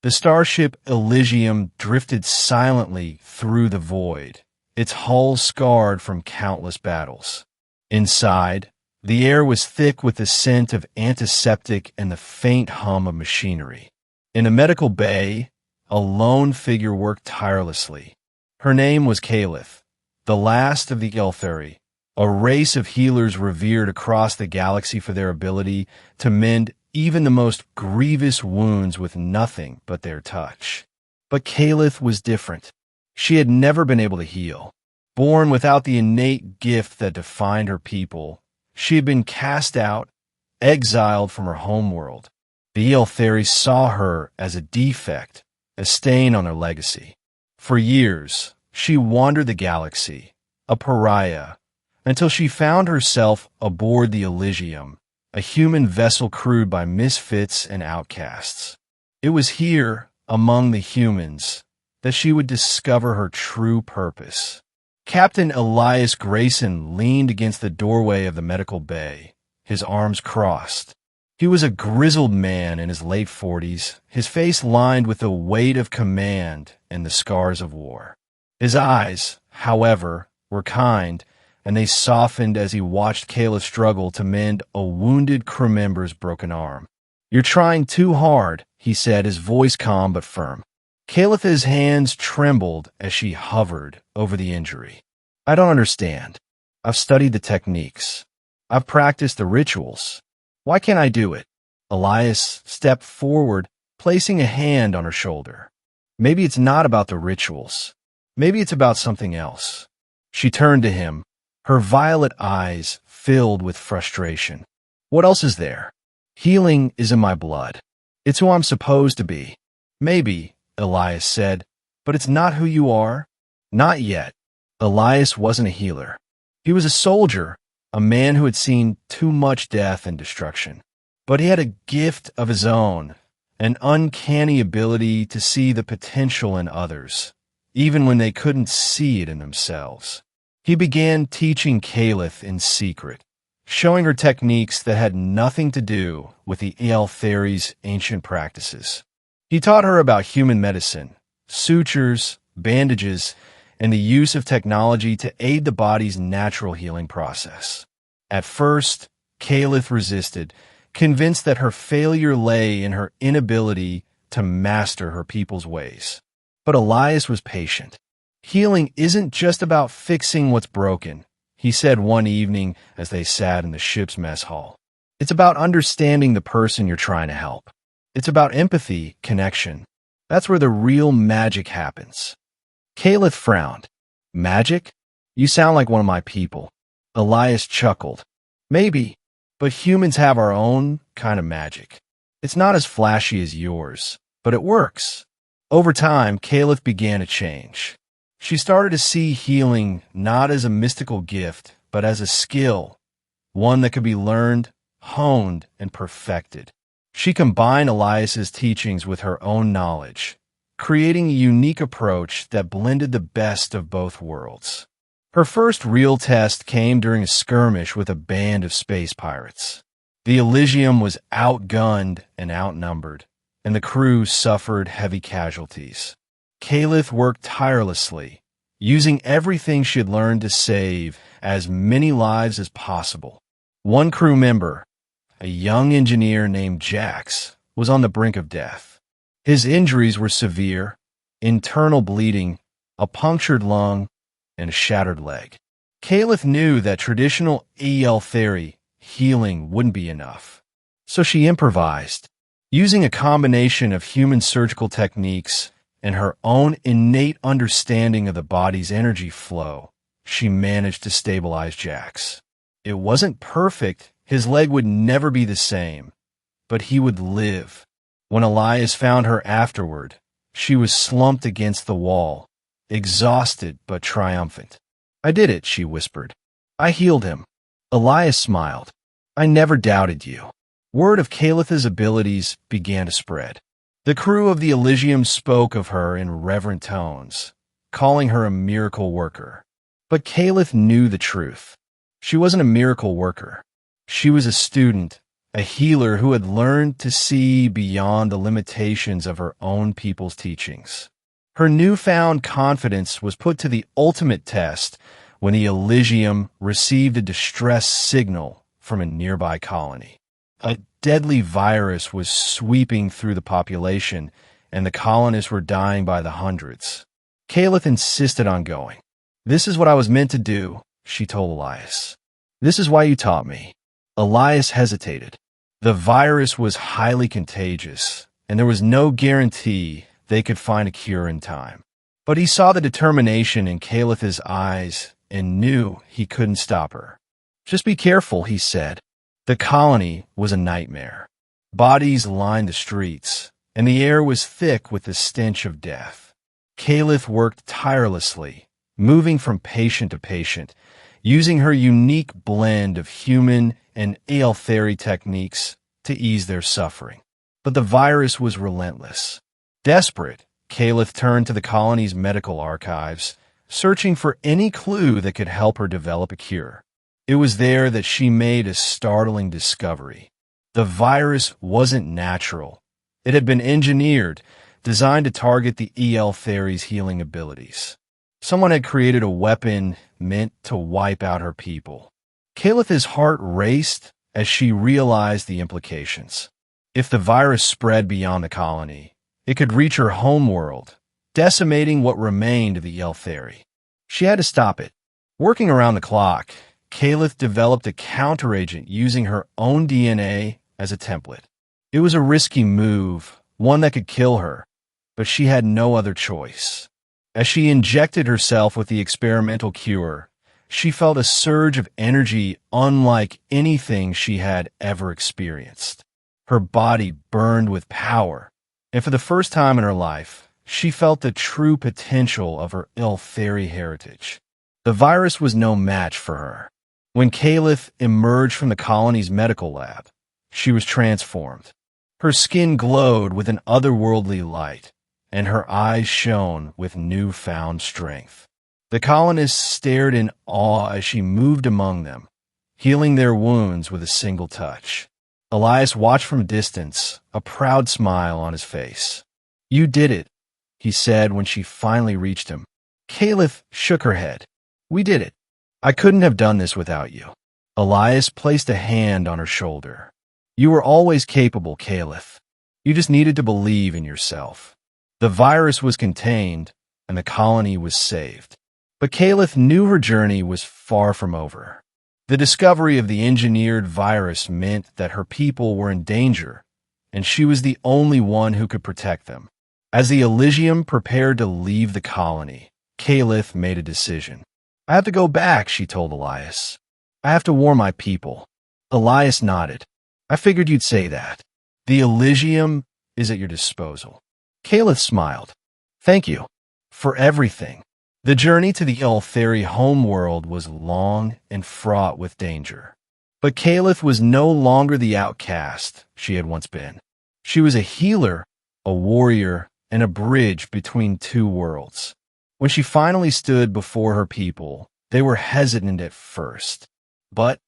The starship Elysium drifted silently through the void, its hull scarred from countless battles. Inside, the air was thick with the scent of antiseptic and the faint hum of machinery. In a medical bay, a lone figure worked tirelessly. Her name was Kaelith, the last of the Ael'theri, a race of healers revered across the galaxy for their ability to mend even the most grievous wounds with nothing but their touch. But Kaelith was different. She had never been able to heal. Born without the innate gift that defined her people, she had been cast out, exiled from her homeworld. The Ael'theri saw her as a defect, a stain on their legacy. For years, she wandered the galaxy, a pariah, until she found herself aboard the Elysium, a human vessel crewed by misfits and outcasts. It was here, among the humans, that she would discover her true purpose. Captain Elias Grayson leaned against the doorway of the medical bay, his arms crossed. He was a grizzled man in his late 40s, his face lined with the weight of command and the scars of war. His eyes, however, were kind, and they softened as he watched Kaelith struggle to mend a wounded crew member's broken arm. "You're trying too hard," he said, his voice calm but firm. Kaelith's hands trembled as she hovered over the injury. "I don't understand. I've studied the techniques. I've practiced the rituals. Why can't I do it?" Elias stepped forward, placing a hand on her shoulder. "Maybe it's not about the rituals. Maybe it's about something else." She turned to him, her violet eyes filled with frustration. "What else is there? Healing is in my blood. It's who I'm supposed to be." "Maybe," Elias said, "but it's not who you are." "Not yet." Elias wasn't a healer. He was a soldier, a man who had seen too much death and destruction. But he had a gift of his own, an uncanny ability to see the potential in others, even when they couldn't see it in themselves. He began teaching Kaelith in secret, showing her techniques that had nothing to do with the Ael'theri's ancient practices. He taught her about human medicine, sutures, bandages, and the use of technology to aid the body's natural healing process. At first, Kaelith resisted, convinced that her failure lay in her inability to master her people's ways. But Elias was patient. "Healing isn't just about fixing what's broken," he said one evening as they sat in the ship's mess hall. "It's about understanding the person you're trying to help. It's about empathy, connection. That's where the real magic happens." Kaelith frowned. "Magic? You sound like one of my people." Elias chuckled. "Maybe, but humans have our own kind of magic. It's not as flashy as yours, but it works." Over time, Kaelith began to change. She started to see healing not as a mystical gift, but as a skill, one that could be learned, honed, and perfected. She combined Elias's teachings with her own knowledge, creating a unique approach that blended the best of both worlds. Her first real test came during a skirmish with a band of space pirates. The Elysium was outgunned and outnumbered, and the crew suffered heavy casualties. Kaelith worked tirelessly, using everything she had learned to save as many lives as possible. One crew member, a young engineer named Jax, was on the brink of death. His injuries were severe: internal bleeding, a punctured lung, and a shattered leg. Kaelith knew that traditional Ael'theri healing wouldn't be enough, so she improvised. Using a combination of human surgical techniques and her own innate understanding of the body's energy flow, she managed to stabilize Jax. It wasn't perfect, his leg would never be the same, but he would live. When Elias found her afterward, she was slumped against the wall, exhausted but triumphant. "I did it," she whispered. "I healed him." Elias smiled. "I never doubted you." Word of Kaelith's abilities began to spread. The crew of the Elysium spoke of her in reverent tones, calling her a miracle worker. But Kaelith knew the truth. She wasn't a miracle worker. She was a student, a healer who had learned to see beyond the limitations of her own people's teachings. Her newfound confidence was put to the ultimate test when the Elysium received a distress signal from a nearby colony. A deadly virus was sweeping through the population, and the colonists were dying by the hundreds. Kaelith insisted on going. "This is what I was meant to do," she told Elias. "This is why you taught me." Elias hesitated. The virus was highly contagious, and there was no guarantee they could find a cure in time. But he saw the determination in Kaelith's eyes and knew he couldn't stop her. "Just be careful," he said. The colony was a nightmare. Bodies lined the streets, and the air was thick with the stench of death. Kaelith worked tirelessly, moving from patient to patient, using her unique blend of human and Ael'theri techniques to ease their suffering. But the virus was relentless. Desperate, Kaelith turned to the colony's medical archives, searching for any clue that could help her develop a cure. It was there that she made a startling discovery. The virus wasn't natural. It had been engineered, designed to target the Ael'theri's healing abilities. Someone had created a weapon meant to wipe out her people. Kaelith's heart raced as she realized the implications. If the virus spread beyond the colony, it could reach her homeworld, decimating what remained of the Ael'theri. She had to stop it. Working around the clock, Kaelith developed a counteragent using her own DNA as a template. It was a risky move, one that could kill her, but she had no other choice. As she injected herself with the experimental cure, she felt a surge of energy unlike anything she had ever experienced. Her body burned with power, and for the first time in her life, she felt the true potential of her Ael'theri heritage. The virus was no match for her. When Kaelith emerged from the colony's medical lab, she was transformed. Her skin glowed with an otherworldly light, and her eyes shone with newfound strength. The colonists stared in awe as she moved among them, healing their wounds with a single touch. Elias watched from a distance, a proud smile on his face. "You did it," he said when she finally reached him. Kaelith shook her head. "We did it. I couldn't have done this without you." Elias placed a hand on her shoulder. "You were always capable, Kaelith. You just needed to believe in yourself." The virus was contained, and the colony was saved. But Kaelith knew her journey was far from over. The discovery of the engineered virus meant that her people were in danger, and she was the only one who could protect them. As the Elysium prepared to leave the colony, Kaelith made a decision. "I have to go back," she told Elias. "I have to warn my people." Elias nodded. "I figured you'd say that. The Elysium is at your disposal." Kaelith smiled. "Thank you for everything." The journey to the Ael'theri homeworld was long and fraught with danger. But Kaelith was no longer the outcast she had once been. She was a healer, a warrior, and a bridge between two worlds. When she finally stood before her people, they were hesitant at first. But